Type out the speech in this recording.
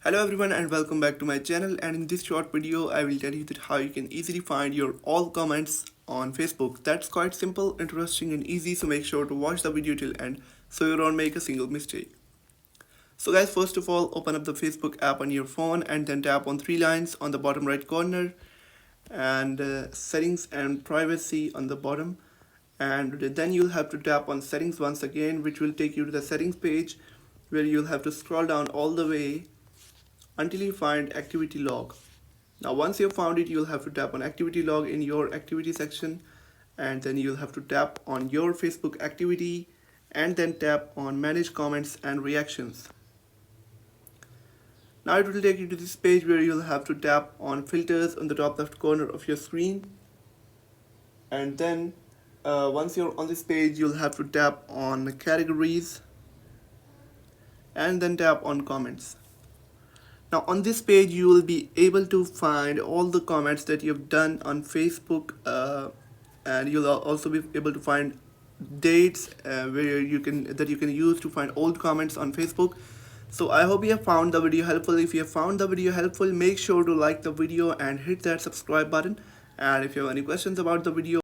Hello everyone and welcome back to my channel, and in this short video I will tell you that how you can easily find your all comments on Facebook. That's quite simple, interesting and easy, so make sure to watch the video till end so you don't make a single mistake. So guys, first of all, open up the Facebook app on your phone and then tap on three lines on the bottom right corner and settings and privacy on the bottom, and then you'll have to tap on settings once again, which will take you to the settings page where you'll have to scroll down all the way until you find activity log. Now once you've found it, you'll have to tap on activity log in your activity section, and then you'll have to tap on your Facebook activity and then tap on manage comments and reactions. Now it will take you to this page where you'll have to tap on filters on the top left corner of your screen, and then once you're on this page, you'll have to tap on categories and then tap on comments. Now on this page you will be able to find all the comments that you've done on Facebook, and you'll also be able to find dates where you can use to find old comments on Facebook. So I hope you have found the video helpful. If you have found the video helpful, make sure to like the video and hit that subscribe button. And if you have any questions about the video,